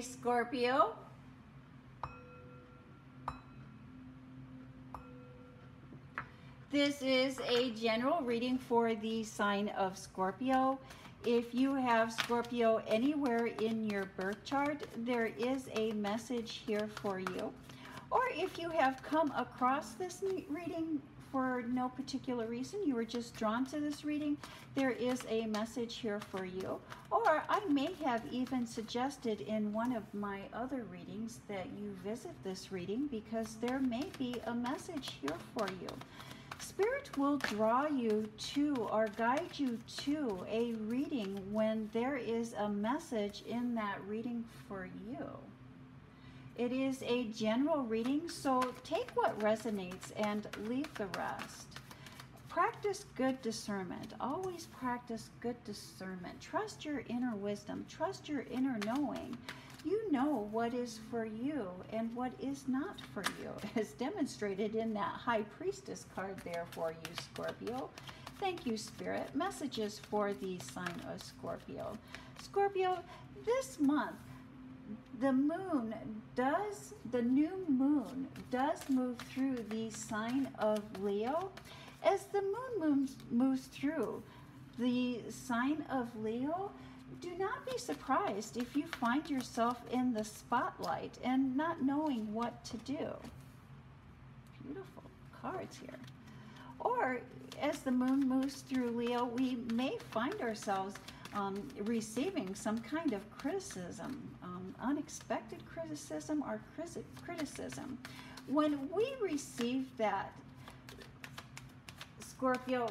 Scorpio. This is a general reading for the sign of Scorpio. If you have Scorpio anywhere in your birth chart, there is a message here for you. Or if you have come across this reading for no particular reason, you were just drawn to this reading, there is a message here for you. Or I may have even suggested in one of my other readings that you visit this reading because there may be a message here for you. Spirit will draw you to or guide you to a reading when there is a message in that reading for you. It is a general reading, so take what resonates and leave the rest. Practice good discernment. Always practice good discernment. Trust your inner wisdom. Trust your inner knowing. You know what is for you and what is not for you, as demonstrated in that High Priestess card there for you, Scorpio. Thank you, Spirit. Messages for the sign of Scorpio. Scorpio, this month, the new moon does move through the sign of Leo. As the moon moves through the sign of Leo, do not be surprised if you find yourself in the spotlight and not knowing what to do. Beautiful cards here. Or as the moon moves through Leo, we may find ourselves receiving some kind of criticism, unexpected criticism or criticism. When we receive that, Scorpio,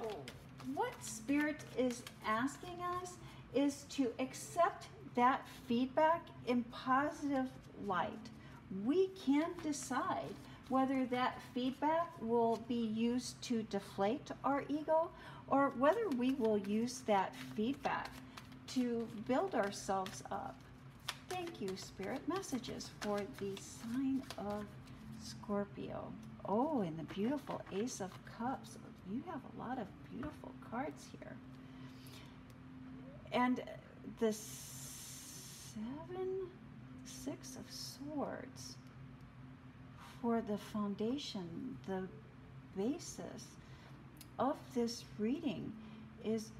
what Spirit is asking us is to accept that feedback in positive light. We can decide whether that feedback will be used to deflate our ego or whether we will use that feedback to build ourselves up. Thank you, Spirit. Messages for the sign of Scorpio. Oh, and the beautiful Ace of Cups. You have a lot of beautiful cards here. And the 6 of Swords for the foundation, the basis of this reading is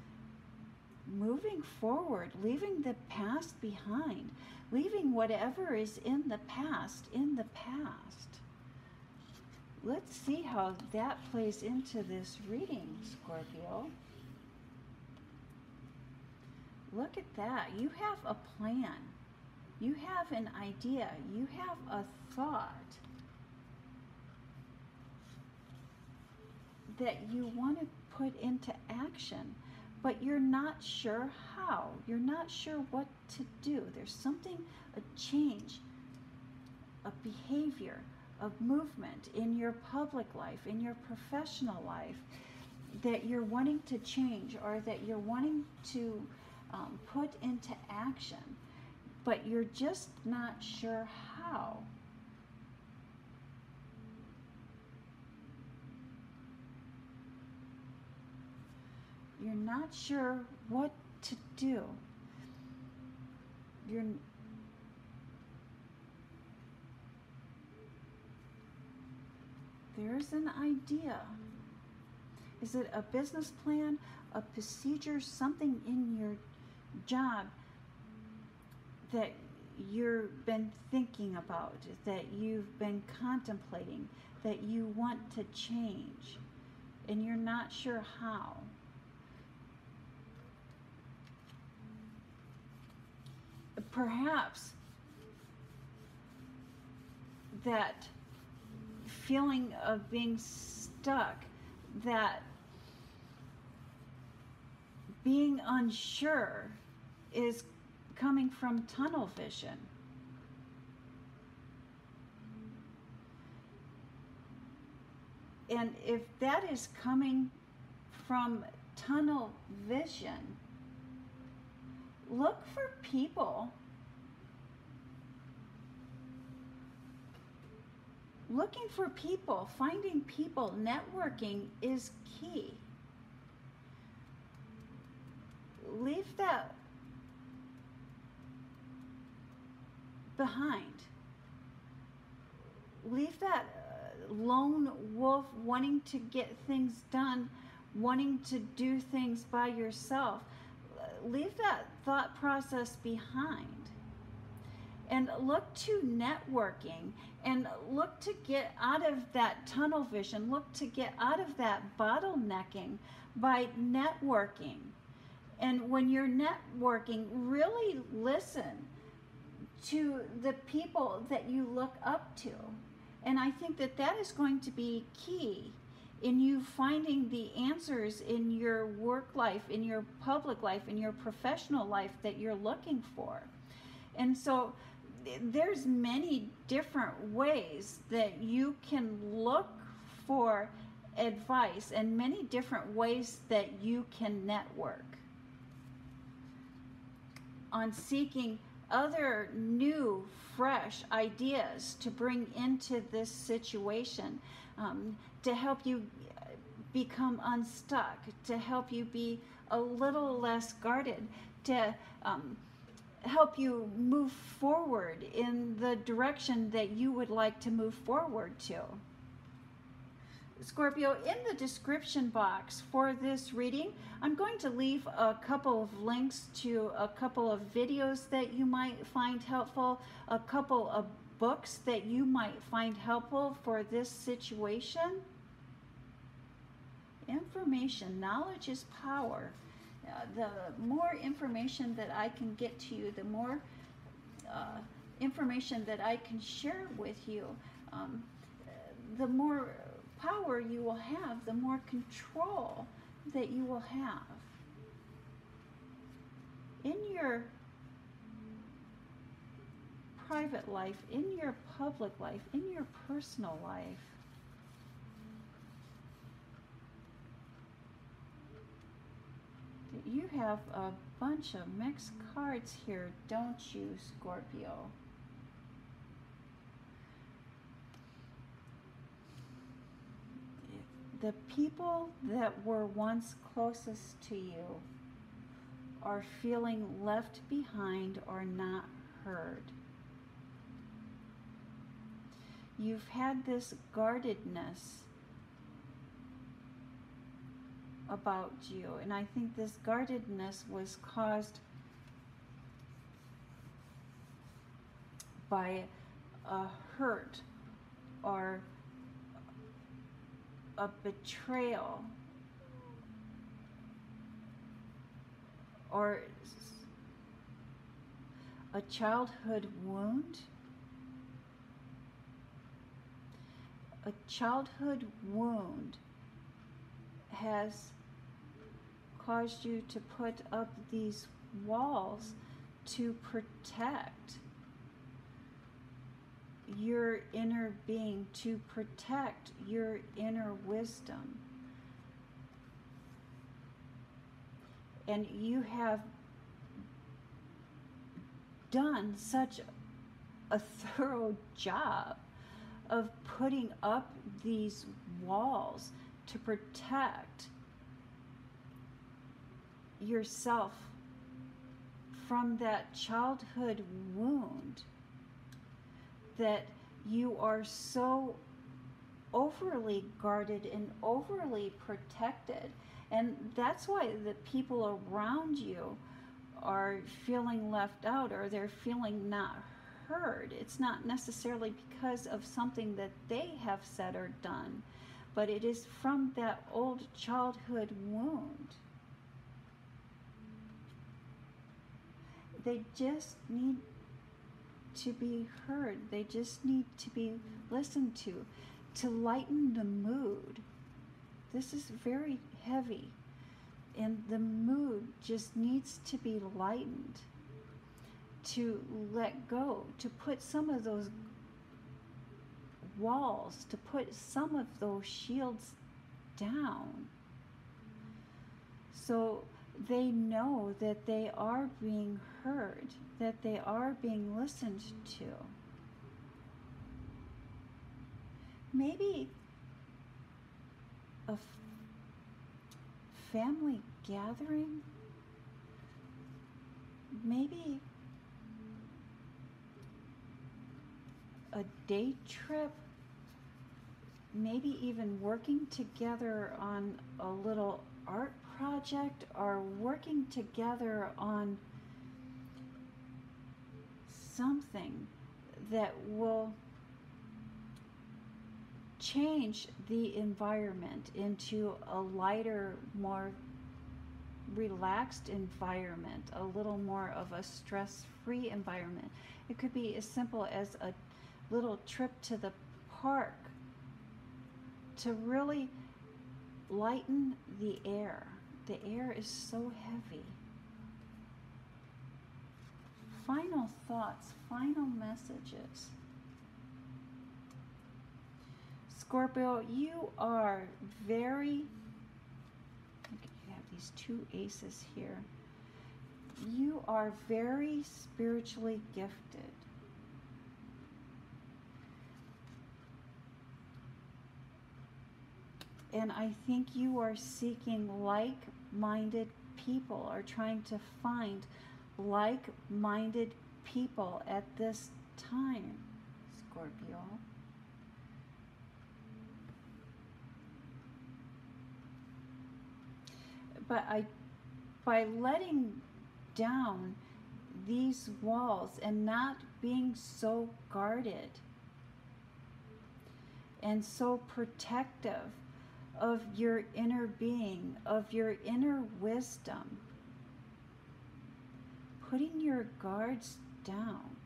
moving forward, leaving the past behind, leaving whatever is in the past in the past. Let's see how that plays into this reading, Scorpio. Look at that. You have a plan. You have an idea. You have a thought that you want to put into action, but you're not sure how. You're not sure what to do. There's something, a change, a behavior, a movement in your public life, in your professional life that you're wanting to change or that you're wanting to put into action, but you're just not sure how. You're not sure what to do. There's an idea. Is it a business plan, a procedure, something in your job that you've been thinking about, that you've been contemplating, that you want to change, and you're not sure how? Perhaps that feeling of being stuck, that being unsure is coming from tunnel vision. And if that is coming from tunnel vision, look for people. Looking for people, finding people, networking is key. Leave that. behind. Leave that lone wolf wanting to get things done, wanting to do things by yourself. Leave that thought process behind. And look to networking, and look to get out of that tunnel vision. Look to get out of that bottlenecking by networking. And when you're networking, really listen to the people that you look up to. And I think that that is going to be key in you finding the answers in your work life, in your public life, in your professional life that you're looking for. And so there's many different ways that you can look for advice, and many different ways that you can network on seeking other new, fresh ideas to bring into this situation, to help you become unstuck, to help you be a little less guarded, to help you move forward in the direction that you would like to move forward to. Scorpio, in the description box for this reading, I'm going to leave a couple of links to a couple of videos that you might find helpful, a couple of books that you might find helpful for this situation. Information, knowledge is power. The more information that I can get to you, the more information that I can share with you, the more power you will have, the more control that you will have in your private life, in your public life, in your personal life. You have a bunch of mixed cards here, don't you, Scorpio? The people that were once closest to you are feeling left behind or not heard. You've had this guardedness about you, and I think this guardedness was caused by a hurt or a betrayal or a childhood wound. A childhood wound has caused you to put up these walls to protect your inner being, to protect your inner wisdom. And you have done such a thorough job of putting up these walls to protect yourself from that childhood wound, that you are so overly guarded and overly protected. And that's why the people around you are feeling left out, or they're feeling not heard. It's not necessarily because of something that they have said or done, but it is from that old childhood wound. They just need to be heard. They just need to be listened to lighten the mood. This is very heavy, and the mood just needs to be lightened, to let go, to put some of those walls, to put some of those shields down, so they know that they are being heard, that they are being listened to. Maybe a family gathering, maybe a day trip, maybe even working together on a little art project, or working together on something that will change the environment into a lighter, more relaxed environment, a little more of a stress-free environment. It could be as simple as a little trip to the park to really lighten the air. The air is so heavy. Final thoughts, final messages. Scorpio, you are very, you have these two aces here. You are very spiritually gifted. And I think you are seeking like-minded people, or trying to find like-minded people at this time, Scorpio. But by letting down these walls and not being so guarded and so protective of your inner being, of your inner wisdom, putting your guards down,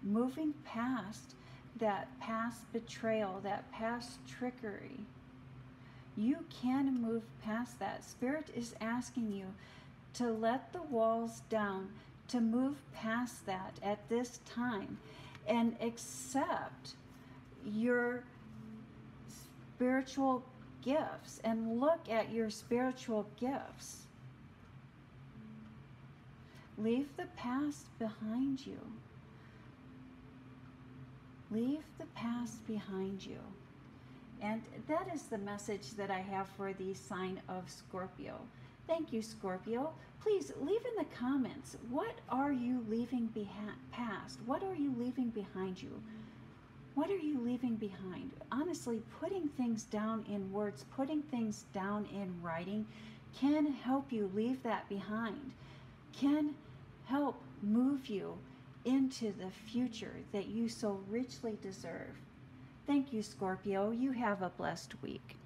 moving past that past betrayal, that past trickery, you can move past that. Spirit is asking you to let the walls down, to move past that at this time, and accept your spiritual gifts, and look at your spiritual gifts. Leave the past behind you. Leave the past behind you. And that is the message that I have for the sign of Scorpio. Thank you, Scorpio. Please leave in the comments, what are you leaving past? What are you leaving behind you? What are you leaving behind? Honestly, putting things down in words, putting things down in writing can help you leave that behind, can help move you into the future that you so richly deserve. Thank you, Scorpio. You have a blessed week.